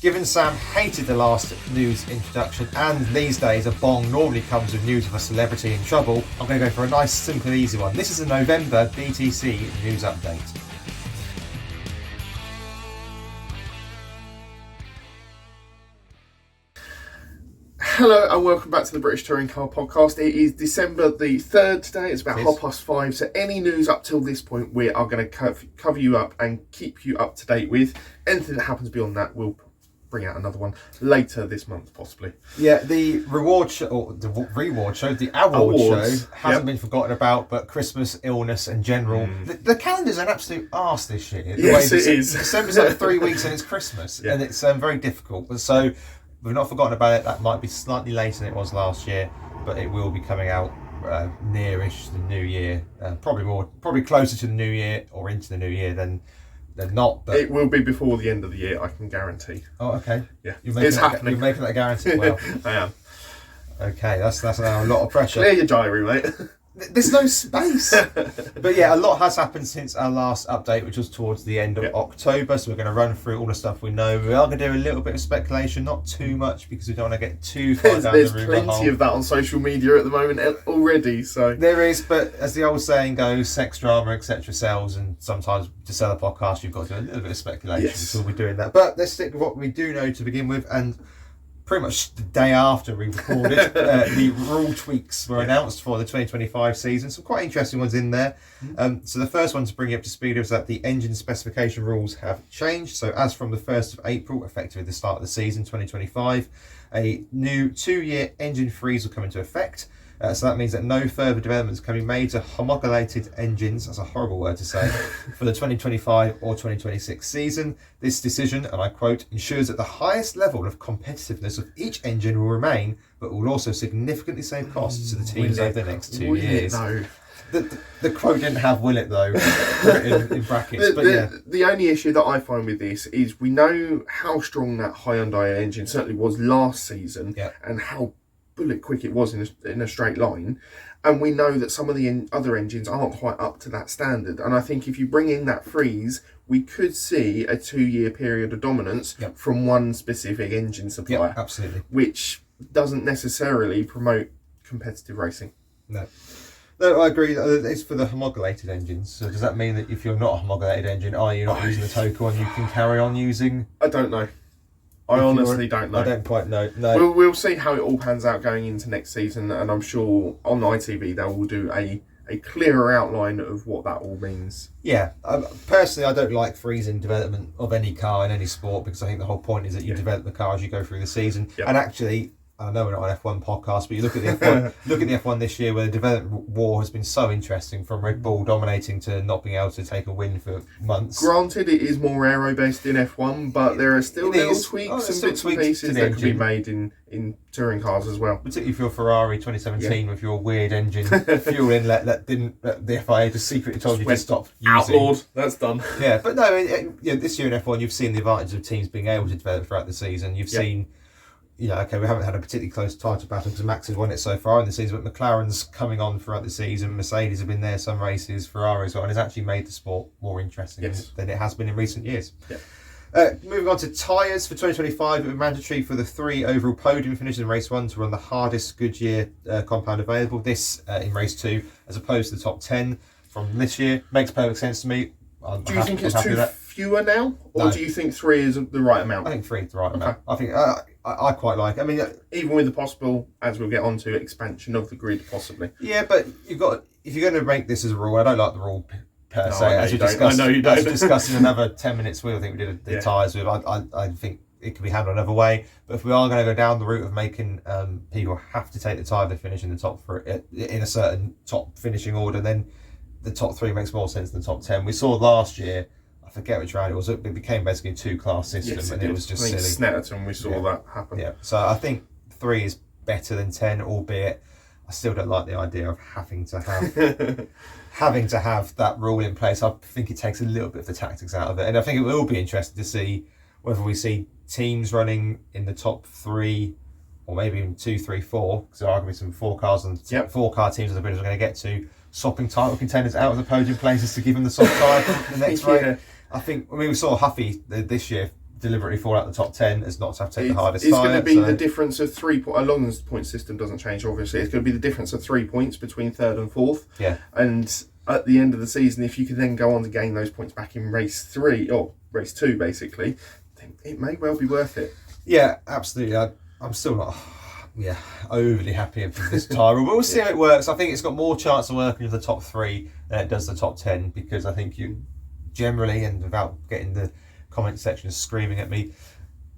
Given Sam hated the last news introduction, and these days a bong normally comes with news of a celebrity in trouble, I'm going to go for a nice, simple, easy one. This is a November Btcc news update. Hello and welcome back to the British Touring Car Podcast. It is December the 3rd today. It's about 5:30. So any news up till this point, we are going to cover you up and keep you up to date with. Anything that happens beyond that, we'll bring out another one later this month, possibly. Yeah, the reward show, or the reward show, the award Awards, show hasn't been forgotten about, but Christmas, illness and general. The calendar's an absolute arse this year. Yes, it is. December's like 3 weeks and it's Christmas, and it's very difficult. But so we've not forgotten about it. That might be slightly later than it was last year, but it will be coming out nearish the new year. Probably closer to the new year or into the new year than not. But it will be before the end of the year, I can guarantee. Oh, okay. Yeah, it's happening. You're making that a guarantee. Well, I am. Okay, that's now a lot of pressure. Clear your diary, mate. There's no space. But yeah, a lot has happened since our last update, which was towards the end of October. So we're going to run through all the stuff we know. We are going to do a little bit of speculation, not too much, because we don't want to get too far down the There's rumour hole. plenty of that on social media at the moment already. So there is, but as the old saying goes, sex, drama, etc. sells, and sometimes to sell a podcast, you've got to do a little bit of speculation. Yes. So we'll be doing that. But let's stick with what we do know to begin with, and pretty much the day after we recorded, the rule tweaks were announced for the 2025 season. Some quite interesting ones in there. So the first one to bring you up to speed is that the engine specification rules have changed. So as from the 1st of April, effectively the start of the season 2025, a new 2-year engine freeze will come into effect. So that means that no further developments can be made to homologated engines, that's a horrible word to say, for the 2025 or 2026 season. This decision, and I quote, ensures that the highest level of competitiveness of each engine will remain, but will also significantly save costs to the teams over the next 2 years. The quote didn't have "will it" though written in brackets. The only issue that I find with this is we know how strong that Hyundai engine certainly was last season, and how bullet quick it was in a straight line, and we know that some of the other engines aren't quite up to that standard. And I think if you bring in that freeze, we could see a 2-year period of dominance from one specific engine supplier. Absolutely, which doesn't necessarily promote competitive racing. No, I agree. It's for the homologated engines. So does that mean that if you're not a homologated engine, are you not using the token and you can carry on using? I don't know. I honestly don't know. I don't quite know. No. We'll see how it all pans out going into next season, and I'm sure on ITV they will do a clearer outline of what that all means. Yeah, personally I don't like freezing development of any car in any sport, because I think the whole point is that you develop the car as you go through the season. And actually, I know we're not an F1 podcast, but you look at the F1, look at the F1 this year, where the development war has been so interesting, from Red Bull dominating to not being able to take a win for months. Granted, it is more aero-based in F1, but there are still little tweaks and bits and pieces that can be made in touring cars as well. Particularly for your Ferrari 2017 with your weird engine fuel inlet that the FIA just secretly told you to stop using. Outlawed, that's done. Yeah, but no, this year in F1 you've seen the advantage of teams being able to develop throughout the season. You've seen, we haven't had a particularly close title battle because Max has won it so far in the season, but McLaren's coming on throughout the season. Mercedes have been there some races, Ferrari as well, and has actually made the sport more interesting than it has been in recent years. Moving on to tyres for 2025, it was mandatory for the 3 overall podium finishes in race 1 to run the hardest Goodyear compound available. This in race 2, as opposed to the top 10 from this year. Makes perfect sense to me. Do you think it's too fewer now, or do you think 3 is the right amount? I think 3 is the right amount. I think I quite like it. I mean, even with the possible, as we'll get on to, expansion of the grid, possibly. Yeah, but if you're going to make this as a rule, I don't like the rule per se. As we discussed in another 10 minutes, I think we did the tyres with. I think it could be handled another way. But if we are going to go down the route of making people have to take the tyre they finish in the top in a certain top finishing order, then the top 3 makes more sense than the top 10. We saw last year, I forget which round it was, it became basically a 2-class system, it was just silly. Snetterton, we saw that happen. Yeah, so I think 3 is better than 10, albeit I still don't like the idea of having to have that rule in place. I think it takes a little bit of the tactics out of it, and I think it will be interesting to see whether we see teams running in the top 3, or maybe even 2, 3, 4, because there are going to be some 4 cars and 4-car teams that the British are going to get to, swapping title contenders out of the podium places to give them the soft tyre for the next race. I think, we saw Huffy this year deliberately fall out the top 10 as not to have to take the hardest It's tyre. going to be the difference of 3 points. As long as the point system doesn't change, obviously, it's going to be the difference of 3 points between third and fourth. Yeah. And at the end of the season, if you can then go on to gain those points back in race 3 or race 2, basically, then it may well be worth it. Yeah, absolutely. I'm still not overly happy with this tyre, but we'll see how it works. I think it's got more chance of working with the top 3 than it does the top 10, because I think you generally, and without getting the comment section screaming at me,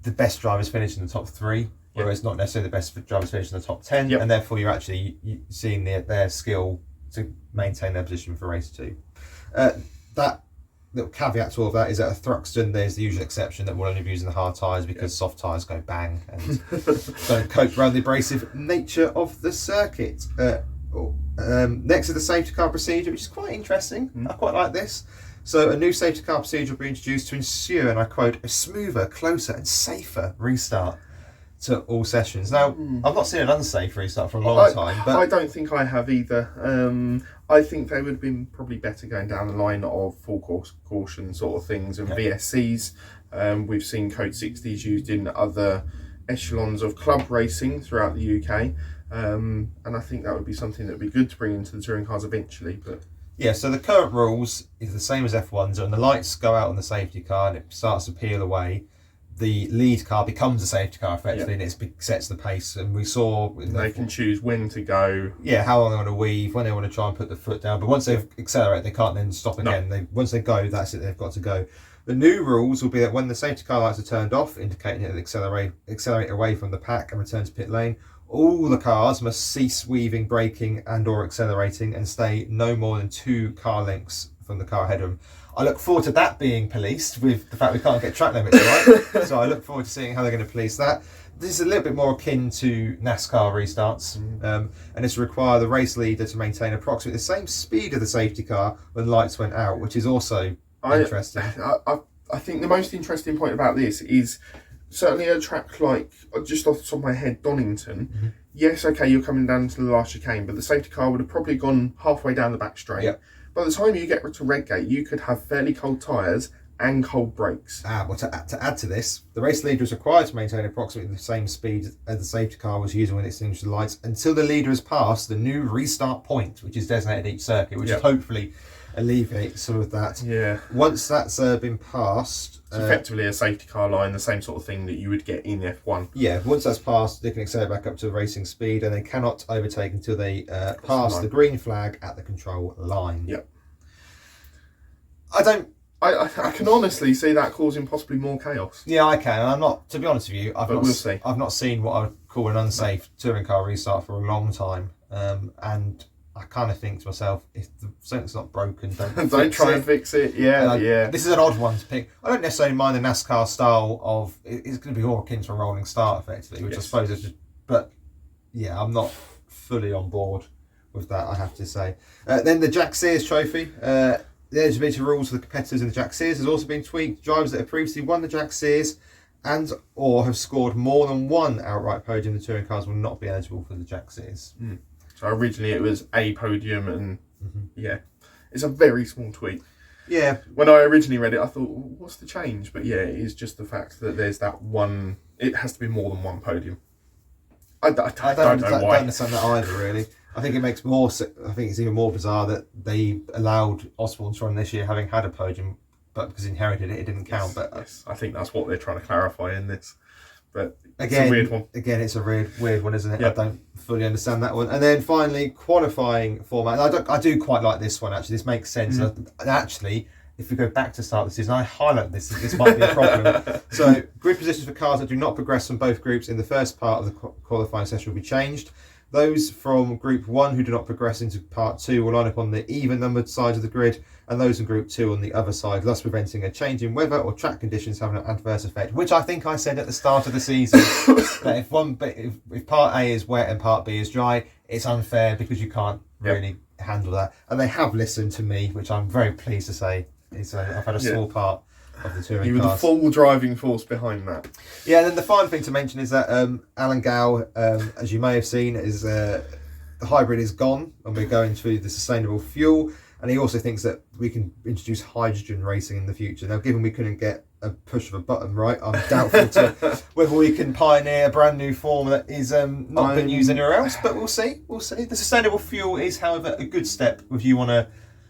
the best drivers finish in the top 3, whereas not necessarily the best drivers finish in the top 10, and therefore you're actually seeing their skill to maintain their position for race 2. That little caveat to all of that is that at Thruxton there's the usual exception that we'll only be using the hard tyres because soft tyres go bang and don't cope around the abrasive nature of the circuit. Next is the safety car procedure, which is quite interesting. I quite like this. So a new safety car procedure will be introduced to ensure, and I quote, a smoother, closer and safer restart to all sessions. Now, I've not seen an unsafe restart for a long time. But I don't think I have either. I think they would have been probably better going down the line of full course caution sort of things and VSCs. We've seen Code 60s used in other echelons of club racing throughout the UK. And I think that would be something that would be good to bring into the touring cars eventually. But yeah, so the current rules is the same as F1's. So when the lights go out on the safety car and it starts to peel away, the lead car becomes a safety car effectively, and it sets the pace. And we saw they can choose when to go. Yeah, how long they want to weave, when they want to try and put the foot down. But once they've accelerated, they can't then stop again. Once they go, that's it. They've got to go. The new rules will be that when the safety car lights are turned off, indicating it will accelerate away from the pack and return to pit lane, all the cars must cease weaving, braking and or accelerating and stay no more than 2 car lengths from the car ahead of them. I look forward to that being policed with the fact we can't get track limits right. So I look forward to seeing how they're going to police that. This is a little bit more akin to NASCAR restarts, and it's require the race leader to maintain approximately the same speed of the safety car when lights went out, which is also interesting. I think the most interesting point about this is certainly a track like, just off the top of my head, Donington. Yes, okay, you're coming down to the last chicane, but the safety car would have probably gone halfway down the back straight. By the time you get to Redgate, you could have fairly cold tyres and cold brakes. Well, to add to this, the race leader is required to maintain approximately the same speed as the safety car was using when it extinguished the lights until the leader has passed the new restart point, which is designated each circuit, which hopefully alleviates some of that. Yeah. Once that's been passed... It's effectively a safety car line, the same sort of thing that you would get in F1. Yeah, once that's passed, they can accelerate back up to racing speed, and they cannot overtake until they pass the green flag at the control line. Yep. I can honestly see that causing possibly more chaos. Yeah, I can. And I'm not, to be honest with you, we'll see. I've not seen what I would call an unsafe touring car restart for a long time. And I kind of think to myself, if something's not broken, don't try and fix it. Yeah. This is an odd one to pick. I don't necessarily mind the NASCAR style of, it's going to be more akin to a rolling start effectively, which I suppose is just, but yeah, I'm not fully on board with that, I have to say. Then the Jack Sears Trophy. The eligibility rules for the competitors in the Jack Sears has also been tweaked. Drivers that have previously won the Jack Sears and or have scored more than one outright podium in the touring cars will not be eligible for the Jack Sears. So originally it was a podium, and it's a very small tweak. Yeah. When I originally read it, I thought, what's the change? But yeah, it is just the fact that there's that one. It has to be more than one podium. I don't know why. I don't understand that either, really. I think it makes more. I think it's even more bizarre that they allowed Osborne to run this year, having had a podium, but because he inherited it, it didn't count. Yes, I think that's what they're trying to clarify in this. But again, it's a weird one. Again, it's a weird one, isn't it? Yep. I don't fully understand that one. And then finally, qualifying format. I do quite like this one, actually. This makes sense. And actually, if we go back to start the season, I highlight this. This might be a problem. So, grid positions for cars that do not progress from both groups in the first part of the qualifying session will be changed. Those from Group 1 who do not progress into Part 2 will line up on the even-numbered side of the grid, and those in Group 2 on the other side, thus preventing a change in weather or track conditions having an adverse effect, which I think I said at the start of the season, that if Part A is wet and Part B is dry, it's unfair because you can't really handle that. And they have listened to me, which I'm very pleased to say. I've had a small part of the touring cars. You were the full driving force behind that. Yeah, and then the final thing to mention is that Alan Gow, as you may have seen, is the hybrid is gone and we're going to the sustainable fuel. And he also thinks that we can introduce hydrogen racing in the future. Now, given we couldn't get a push of a button, right? I'm doubtful to whether we can pioneer a brand new form that is not been used anywhere else, but we'll see. We'll see. The sustainable fuel is, however, a good step. If you want to,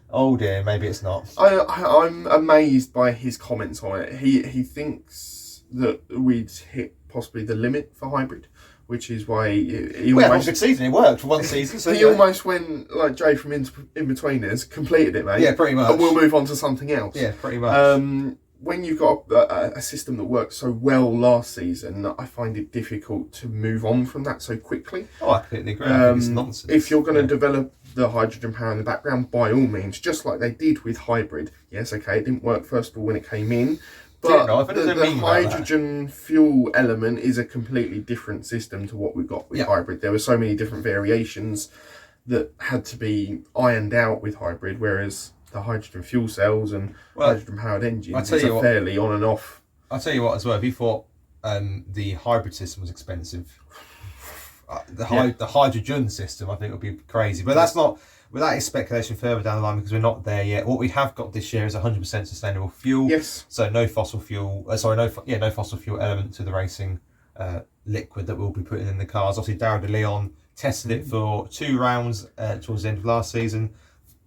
oh dear, maybe it's not. I'm amazed by his comments on it. He thinks that we'd hit possibly the limit for hybrid, which is why he almost... almost... a good season. It worked for one season. So he almost went like Jay from In-Betweeners, completed it, mate. Yeah, pretty much. And we'll move on to something else. Yeah, pretty much. When you've got a system that worked so well last season, I find it difficult to move on from that so quickly. Oh, I completely agree. I think it's nonsense. If you're going to develop the hydrogen power in the background, by all means, just like they did with hybrid. Yes, okay, it didn't work first of all when it came in, but the hydrogen fuel element is a completely different system to what we've got with hybrid. There were so many different variations that had to be ironed out with hybrid, whereas the hydrogen fuel cells and hydrogen powered engines is fairly on and off. I'll tell you what as well, if you thought the hybrid system was expensive, the hydrogen system I think would be crazy. But that's not, well, that is speculation further down the line because we're not there yet. What we have got this year is 100% sustainable fuel. Yes. So no fossil fuel, no fossil fuel element to the racing liquid that we'll be putting in the cars. Obviously Daryl de Leon tested it for 2 rounds towards the end of last season.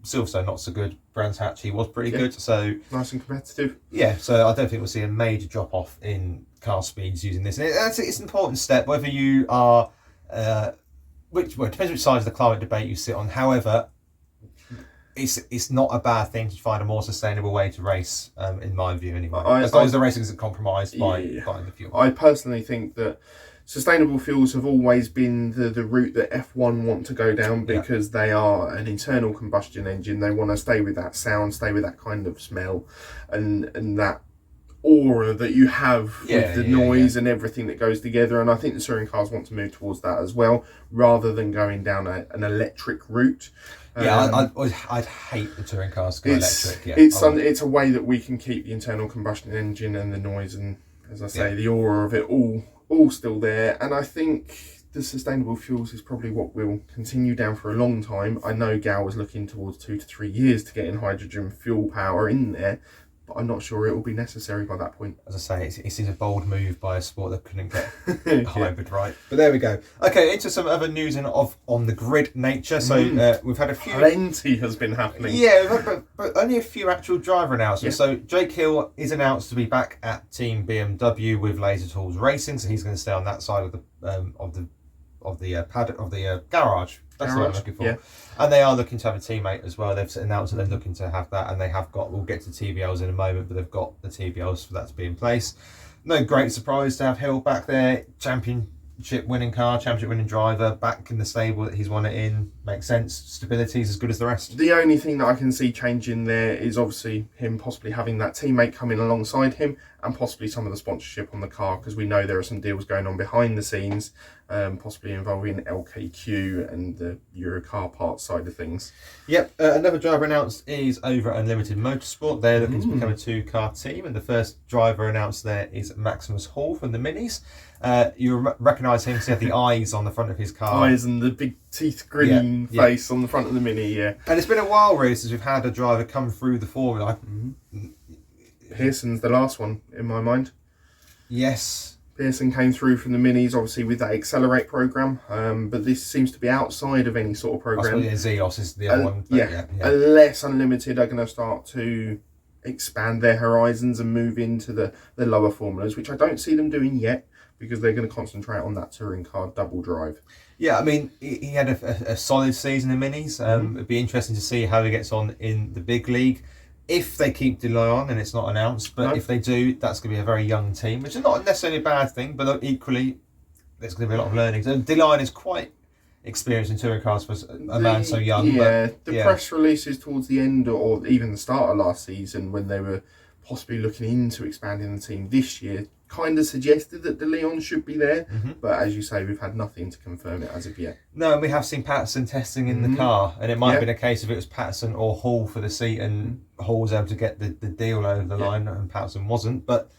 Silverstone not so good. Brands Hatch, he was pretty good. So nice and competitive. Yeah, so I don't think we'll see a major drop off in car speeds using this. And it's an important step, whether you are, it depends which side of the climate debate you sit on. However, it's not a bad thing to find a more sustainable way to race, in my view anyway. As long as the racing isn't compromised by the fuel. I personally think that sustainable fuels have always been the route that F1 want to go down because they are an internal combustion engine. They want to stay with that sound, stay with that kind of smell and that aura that you have with the noise and everything that goes together. And I think the touring cars want to move towards that as well, rather than going down an electric route. I'd hate the touring cars to go electric. It's a way that we can keep the internal combustion engine and the noise and, as I say, the aura of it all still there. And I think the sustainable fuels is probably what we'll continue down for a long time. I know Gal was looking towards 2 to 3 years to get in hydrogen fuel power in there, but I'm not sure it will be necessary by that point. As I say, it is a bold move by a sport that couldn't get hybrid right. But there we go. Okay, into some other news on the grid nature. So we've had a few... Plenty has been happening. Yeah, but only a few actual driver announcements. Yeah. So Jake Hill is announced to be back at Team BMW with Laser Tools Racing, so he's going to stay on that side of the garage. That's what I'm looking for. Yeah. And they are looking to have a teammate as well. They've announced that they're looking to have that, and they have got, we'll get to TBL'S in a moment, but they've got the TBL'S for that to be in place. No great surprise to have Hill back there. Championship winning car, championship winning driver, back in the stable that he's won it in. Makes sense. Stability is as good as the rest. The only thing that I can see changing there is obviously him possibly having that teammate come in alongside him, and possibly some of the sponsorship on the car, because we know there are some deals going on behind the scenes, possibly involving LKQ and the Euro car parts side of things. Yep, another driver announced is over at Unlimited Motorsport. They're looking to become a 2-car team, and the first driver announced there is Maximus Hall from the Minis. You recognise him because he had the eyes on the front of his car. Eyes and the big teeth grinning face on the front of the Mini, And it's been a while really since we've had a driver come through the formula. Pearson's the last one in my mind. Yes. Pearson came through from the Minis, obviously with that Accelerate program, but this seems to be outside of any sort of program. Zeos is the other one. Unless Unlimited are going to start to expand their horizons and move into the lower formulas, which I don't see them doing yet, because they're going to concentrate on that touring car double drive. Yeah, I mean, he had a solid season in Minis. It'd be interesting to see how he gets on in the big league. If they keep De Leon and it's not announced, but if they do, that's going to be a very young team, which is not necessarily a bad thing, but equally, there's going to be a lot of learning. So De Leon is quite experienced in touring cars for a man so young. Yeah, press releases towards the end or even the start of last season, when they were possibly looking into expanding the team this year, kind of suggested that De Leon should be there, but as you say, we've had nothing to confirm it as of yet. No, and we have seen Patterson testing in the car, and it might have been a case of it was Patterson or Hall for the seat, and Hall was able to get the deal over the line, and Patterson wasn't. But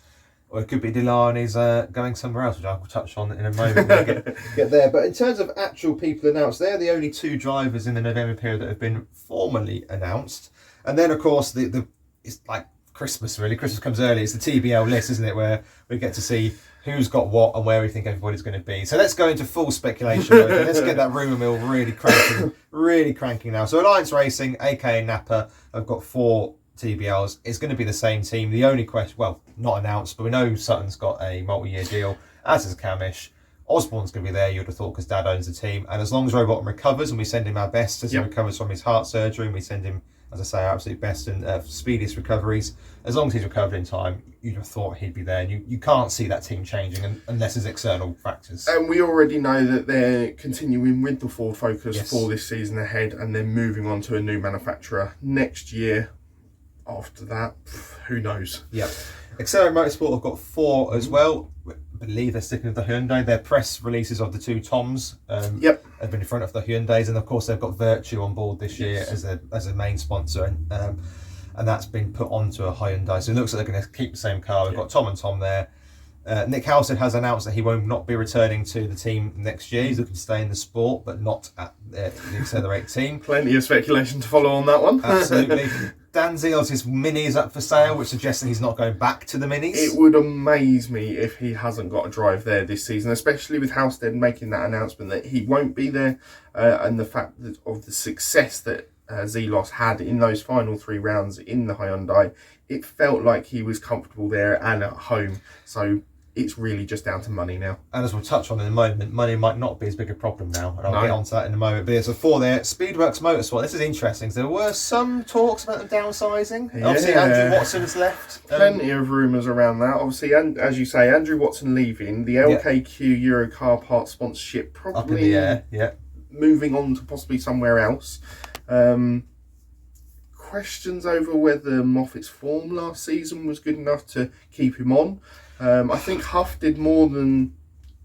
or it could be Delon is going somewhere else, which I will touch on in a moment when we get there. But in terms of actual people announced, they're the only 2 drivers in the November period that have been formally announced. And then, of course, it's like Christmas, really. Christmas comes early. It's the TBL list, isn't it, where we get to see who's got what and where we think everybody's going to be. So let's go into full speculation mode. Let's get that rumour mill really cranking now. So Alliance Racing, aka Napa, have got 4 TBLs. It's going to be the same team. The only question, well, not announced, but we know Sutton's got a multi-year deal, as is Camish. Osborne's going to be there, you would have thought, because Dad owns the team. And as long as Rowbottom recovers, and we send him our best as he recovers from his heart surgery, and we send him, as I say, our absolute best and speediest recoveries, as long as he's recovered in time, you'd have thought he'd be there. And you can't see that team changing unless there's external factors. And we already know that they're continuing with the Ford Focus for this season ahead, and then moving on to a new manufacturer next year. After that, who knows? Yeah. Accelerate Motorsport have got 4 as well. I believe they're sticking with the Hyundai. Their press releases of the 2 Toms have been in front of the Hyundais, and of course they've got Virtue on board this year as a main sponsor, and that's been put onto a Hyundai. So it looks like they're going to keep the same car. We've got Tom and Tom there. Nick Halstead has announced that he will not be returning to the team next year. He's looking to stay in the sport, but not at the Accelerate team. Plenty of speculation to follow on that one. Absolutely. Dan Zeal's Mini is up for sale, which suggests that he's not going back to the Minis. It would amaze me if he hasn't got a drive there this season, especially with Halstead making that announcement that he won't be there, and the fact that of the success that Zelos had in those final 3 rounds in the Hyundai. It felt like he was comfortable there and at home. So it's really just down to money now. And as we'll touch on in a moment, money might not be as big a problem now. And I'll get onto that in a moment. But there's a 4 there. Speedworks Motorsport. This is interesting. There were some talks about them downsizing. Yeah. Obviously, Andrew Watson's left. Plenty of rumours around that. Obviously, and as you say, Andrew Watson leaving. The LKQ Euro car part sponsorship probably up in the air. Yeah. Moving on to possibly somewhere else. Questions over whether Moffat's form last season was good enough to keep him on. I think Huff did more than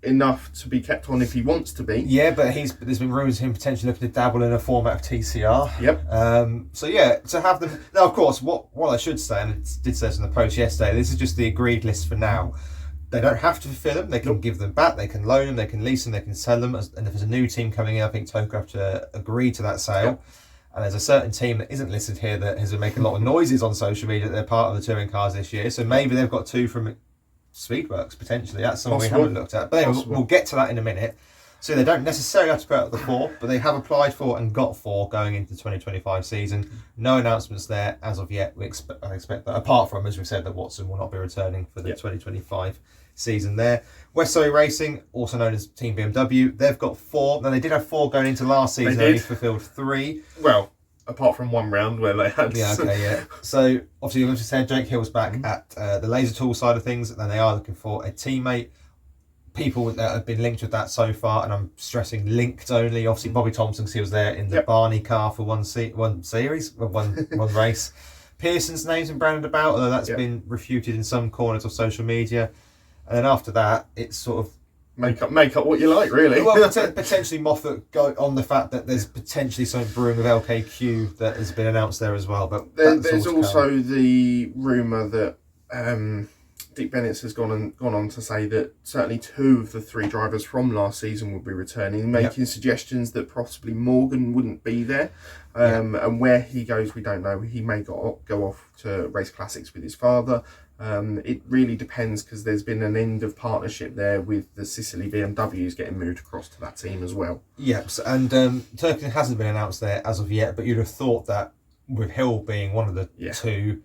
enough to be kept on if he wants to be. Yeah, but there's been rumours of him potentially looking to dabble in a format of TCR. Yep. So yeah, to have them now, of course, what I should say, and it did say this in the post yesterday, this is just the agreed list for now. They don't have to fulfill them. They can give them back. They can loan them. They can lease them. They can sell them. And if there's a new team coming in, I think Toka have to agree to that sale. Yep. And there's a certain team that isn't listed here that has been making a lot of noises on social media that they're part of the touring cars this year. So maybe they've got 2 from Speedworks, potentially. That's something we haven't looked at. But anyway, we'll get to that in a minute. So they don't necessarily have to put out the 4, but they have applied for and got 4 going into the 2025 season. No announcements there as of yet. I expect that, apart from, as we said, that Watson will not be returning for the 2025 season there. West Surrey Racing, also known as Team BMW, they've got 4. Now, they did have 4 going into last season, only fulfilled 3. Well, apart from one round where they had... So, obviously, you said Jake Hill's back at the laser tool side of things, and they are looking for a teammate. People that have been linked with that so far, and I'm stressing linked only. Obviously, Bobby Thompson, because he was there in the Barney car for one race. Pearson's name's been branded about, although that's been refuted in some corners of social media. And then after that, it's sort of... Make up what you like, really. Well, potentially Moffat go on the fact that there's potentially something brewing with LKQ that has been announced there as well. But there's also the rumour that Dick Bennett has gone on to say that certainly 2 of the 3 drivers from last season will be returning, making suggestions that possibly Morgan wouldn't be there. And where he goes, we don't know. He may go off to race classics with his father. It really depends, because there's been an end of partnership there with the Sicily BMWs getting moved across to that team as well. Yes, and Turkey hasn't been announced there as of yet, but you'd have thought that with Hill being one of the 2,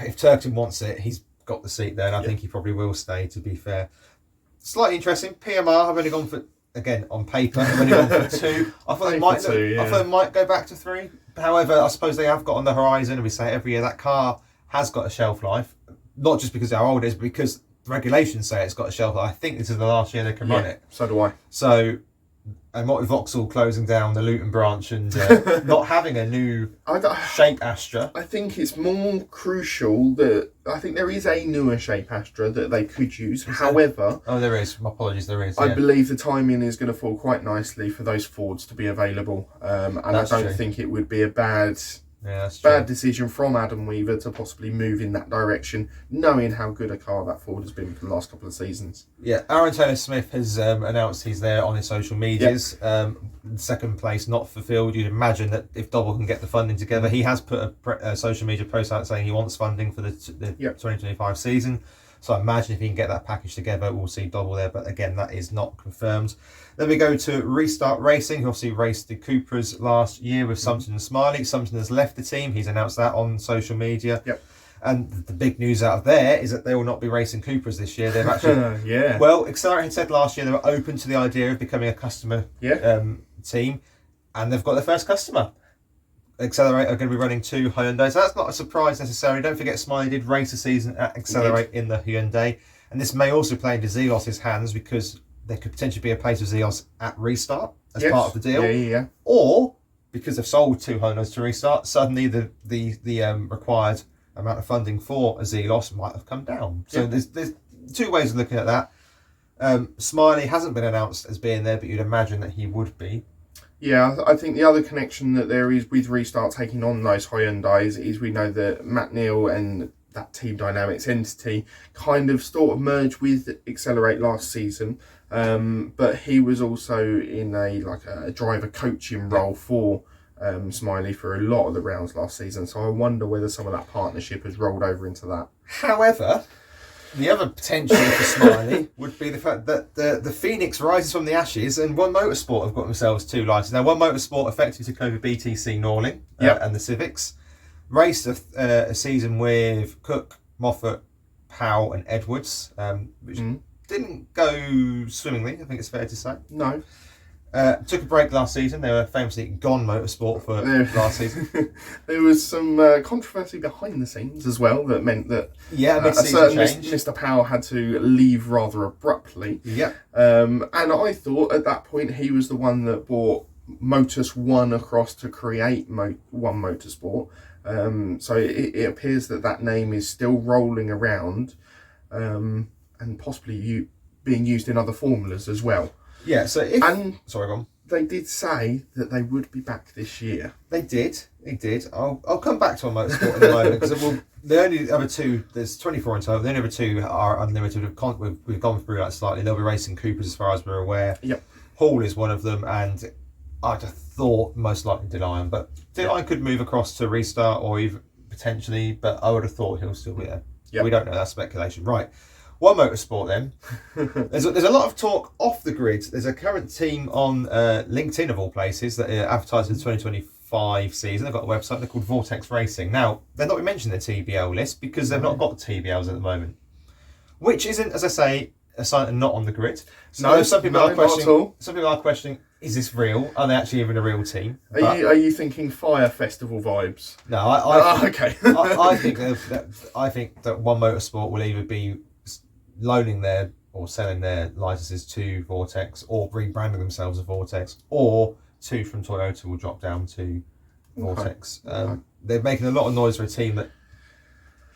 if Turkey wants it, he's got the seat there, and I think he probably will stay, to be fair. Slightly interesting, PMR have only gone for, again, on paper, have only gone for 2. I thought they might go back to 3. However, I suppose they have got on the horizon, and we say every year, that car has got a shelf life, not just because of how old it is, but because the regulations say it's got a shelf life. I think this is the last year they can run it. So do I. So, and what with Vauxhall closing down the Luton branch and not having a new shape Astra. I think it's more crucial that I think there is a newer shape Astra that they could use. However... Oh, there is. My apologies, there is. I believe the timing is going to fall quite nicely for those Fords to be available. And I don't think it would be a bad Yeah, that's Bad true. decision from Adam Weaver to possibly move in that direction, knowing how good a car that Ford has been for the last couple of seasons. Yeah, Aaron Taylor-Smith has announced he's there on his social medias. Second place not fulfilled. You'd imagine that if Dobble can get the funding together, he has put a social media post out saying he wants funding for the 2025 season. So I imagine if he can get that package together, we'll see Dobble there. But again, that is not confirmed. Then we go to Restart Racing, who obviously raced the Cupras last year with Sumpton and Smiley. Sumpton has left the team. He's announced that on social media. Yep. And the big news out of there is that they will not be racing Cupras this year. They've actually, yeah. Well, Accelerate had said last year they were open to the idea of becoming a customer team, and they've got their first customer. Accelerate are going to be running 2 Hyundai, so that's not a surprise necessarily. Don't forget, Smiley did race a season at Accelerate in the Hyundai, and this may also play into Zelos' hands because there could potentially be a place for Zelos at Restart as part of the deal. Yeah. Or because they've sold 2 Hyundais to Restart, suddenly the required amount of funding for a Zelos might have come down. So there's 2 ways of looking at that. Smiley hasn't been announced as being there, but you'd imagine that he would be. Yeah, I think the other connection that there is with Restart taking on those Hyundais is we know that Matt Neal and that Team Dynamics entity kind of sort of merged with Accelerate last season, but he was also in a driver coaching role for Smiley for a lot of the rounds last season. So I wonder whether some of that partnership has rolled over into that. However, the other potential for Smiley would be the fact that the Phoenix rises from the ashes, and One Motorsport have got themselves 2 licenses. Now, One Motorsport effectively took over BTC Norling and the Civics, raced a season with Cook, Moffat, Powell and Edwards, which didn't go swimmingly, I think it's fair to say. No. Took a break last season. They were famously gone Motorsport for last season. There was some controversy behind the scenes as well that meant that a certain change. Mr. Powell had to leave rather abruptly. Yeah. And I thought at that point he was the one that brought Motus One across to create One Motorsport. So it appears that name is still rolling around and possibly being used in other formulas as well. Yeah, so sorry, go on. They did say that they would be back this year. They did. I'll come back to One Motorsport in a moment because the only other 2, there's 24 in total. The only other 2 are unlimited. We've gone through that slightly. They'll be racing Coopers as far as we're aware. Yep. Hall is one of them, and I just thought most likely Delion, but Delion could move across to Restart or even potentially, but I would have thought he'll still be there. Yep. We don't know. That's speculation. Right. One Motorsport then. There's a lot of talk off the grid. There's a current team on LinkedIn of all places that are advertising the 2025 season. They've got a website. They're called Vortex Racing. Now, they're not mentioned in the TBL list because they've not got TBLs at the moment. Which isn't, as I say, a sign not on the grid. So some people are questioning, is this real? Are they actually even a real team? Are you thinking Fire Festival vibes? No, I okay. I think that One Motorsport will either be loaning their or selling their licenses to Vortex or rebranding themselves as Vortex, or 2 from Toyota will drop down to Vortex. They're making a lot of noise for a team that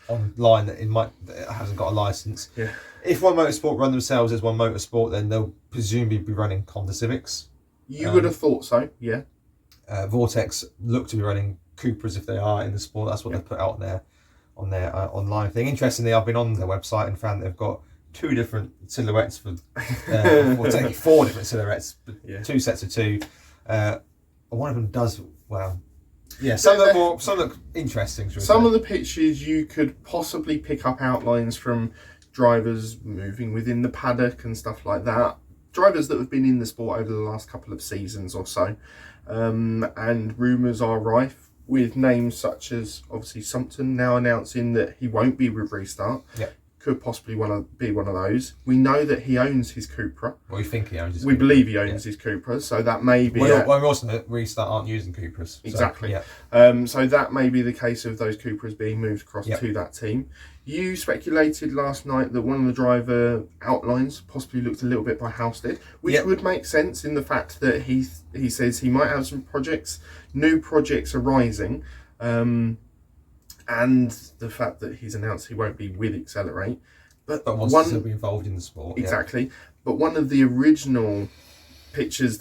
online that hasn't got a license. Yeah. If One Motorsport run themselves as One Motorsport, then they'll presumably be running Honda Civics. You would have thought so, yeah. Vortex look to be running Cupras if they are in the sport. That's what they've put out on their online thing. Interestingly, I've been on their website and found they've got 2 different silhouettes for 4 different silhouettes, 2 sets of 2. One of them does well. Yeah, some look interesting. Some of the pictures you could possibly pick up outlines from drivers moving within the paddock and stuff like that. Drivers that have been in the sport over the last couple of seasons or so, and rumours are rife with names such as obviously Sumpton now announcing that he won't be with Restart. Yeah. Could possibly be one of those. We know that he owns his Cupra. Well, we think he owns his Cupra. We believe he owns his Cupra, so that may be... Well, we're also at Restart aren't using Cupras. Exactly. So, yeah. So that may be the case of those Cupras being moved across to that team. You speculated last night that one of the driver outlines possibly looked a little bit by Halstead, which would make sense in the fact that he says he might have some new projects arising, and the fact that he's announced he won't be with Accelerate, but wants to still be involved in the sport. Exactly. Yeah. But one of the original pictures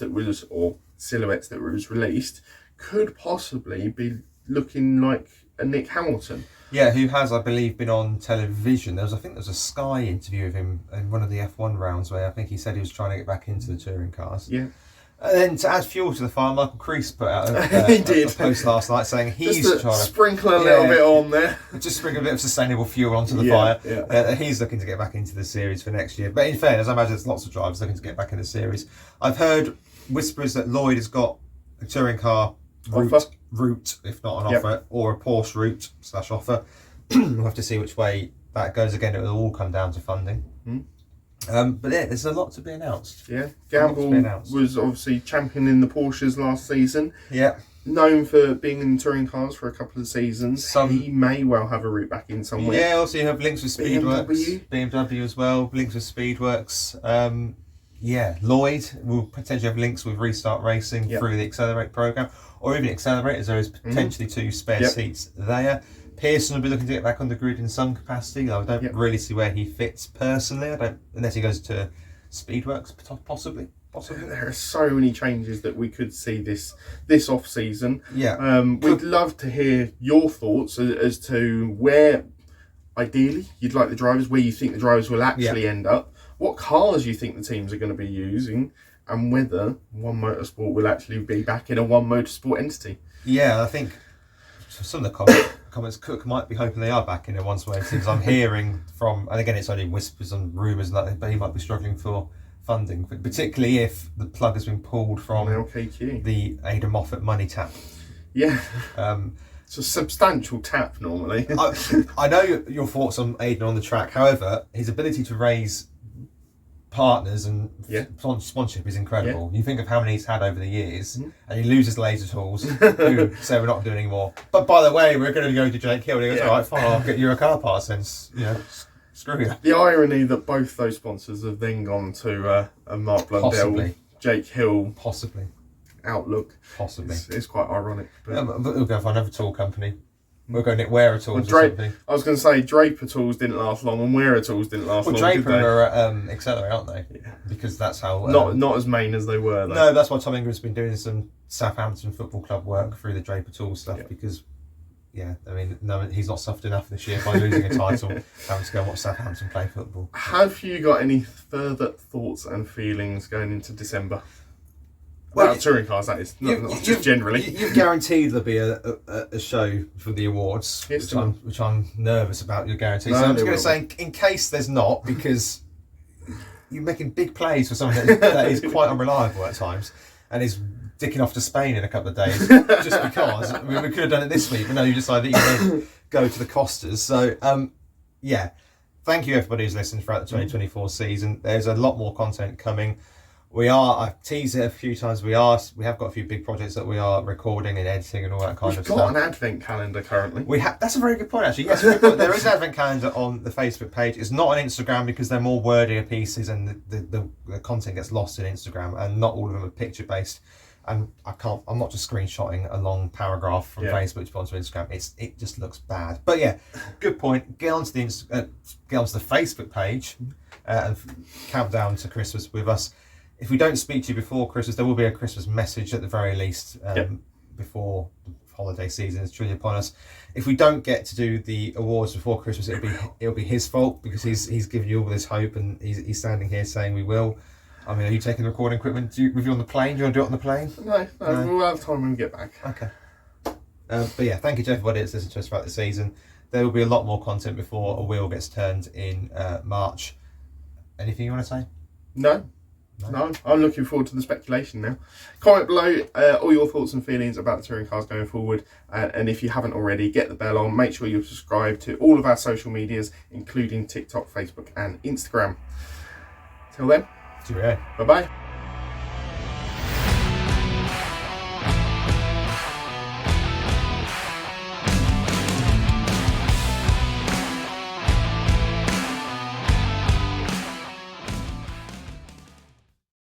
or silhouettes that was released could possibly be looking like a Nick Hamilton. Yeah, who has, I believe, been on television. I think there was a Sky interview of him in one of the F1 rounds where I think he said he was trying to get back into the touring cars. Yeah. And then to add fuel to the fire, Michael Crease put out he did. a post last night saying he's just trying to sprinkle a little bit on there. Just sprinkle a bit of sustainable fuel onto the fire. Yeah. He's looking to get back into the series for next year. But in fairness, I imagine there's lots of drivers looking to get back in the series. I've heard whispers that Lloyd has got a touring car route, if not an offer, or a Porsche route / offer. We'll have to see which way that goes. Again, it will all come down to funding. But yeah, there's a lot to be announced. Yeah, Gamble was obviously champion in the Porsches last season. Yeah. Known for being in touring cars for a couple of seasons. He may well have a route back in somewhere. Yeah, also you have links with Speedworks. BMW as well, links with Speedworks. Lloyd will potentially have links with Restart Racing through the Accelerate programme, or even Accelerate, as there is potentially 2 spare seats there. Pearson will be looking to get back on the grid in some capacity. I don't really see where he fits personally. Unless he goes to Speedworks, possibly. There are so many changes that we could see this off season. Yeah. We'd love to hear your thoughts as to where, ideally, you'd like the drivers, where you think the drivers will actually end up, what cars you think the teams are going to be using, and whether One Motorsport will actually be back in a One Motorsport entity. Yeah, I think some of the comments, Cook might be hoping they are back in a one-way teams. I'm hearing from, and again, it's only whispers and rumours, that he might be struggling for funding, particularly if the plug has been pulled from the Ada Moffat money tap. Yeah. It's a substantial tap normally. I know your thoughts on Aidan on the track. However, his ability to raise partners and sponsorship is incredible. You think of how many he's had over the years, and he loses Laser Tools, who say we're not doing anymore. But by the way, we're going to go to Jake Hill. And he goes, all right, fine, I'll get you a car part since, screw you. The irony that both those sponsors have then gone to a Mark Blundell, Jake Hill, outlook. Possibly. It's quite ironic. But we'll go for another tool company. We'll go Nick Wearer Tools or something. I was going to say Draper Tools didn't last long and Wearer Tools didn't last long. Draper are Accelerate, aren't they? Yeah. Because that's how... not as main as they were, though. No, that's why Tom Ingram's been doing some Southampton Football Club work through the Draper Tools stuff, because... he's not suffered enough this year by losing a title, having to go and watch Southampton play football. Have you got any further thoughts and feelings going into December? About touring cars, that is, not just generally. You've guaranteed there'll be a show for the awards, which I'm nervous about. You're guaranteed. So I'm just going to say, in case there's not, because you're making big plays for someone that is quite unreliable at times, and is dicking off to Spain in a couple of days just because. I mean, we could have done it this week, but no, you decided that you're going to go to the Costas. So, thank you everybody who's listened throughout the 2024 season. There's a lot more content coming. I've teased it a few times, we have got a few big projects that we are recording and editing and all that kind of stuff. We've got an advent calendar currently. That's a very good point, actually. Yes, there is an advent calendar on the Facebook page. It's not on Instagram because they're more wordier pieces and the content gets lost in Instagram, and not all of them are picture based. And I'm not just screenshotting a long paragraph from Facebook to put onto Instagram. It just looks bad. But yeah, good point. Get onto the Facebook page and count down to Christmas with us. If we don't speak to you before Christmas, there will be a Christmas message at the very least before the holiday season is truly upon us. If we don't get to do the awards before Christmas, it'll be his fault, because he's given you all this hope and he's standing here saying we will. I mean, are you taking the recording equipment with you on the plane? Do you want to do it on the plane? No, we'll have time when we get back. Okay. But yeah, thank you to everybody that's listened to us throughout the season. There will be a lot more content before a wheel gets turned in March. Anything you want to say? No, I'm looking forward to the speculation now. Comment below all your thoughts and feelings about the touring cars going forward, and if you haven't already, get the bell on. Make sure you subscribe to all of our social medias, including TikTok, Facebook and Instagram. Till then, cheerio. Bye-bye.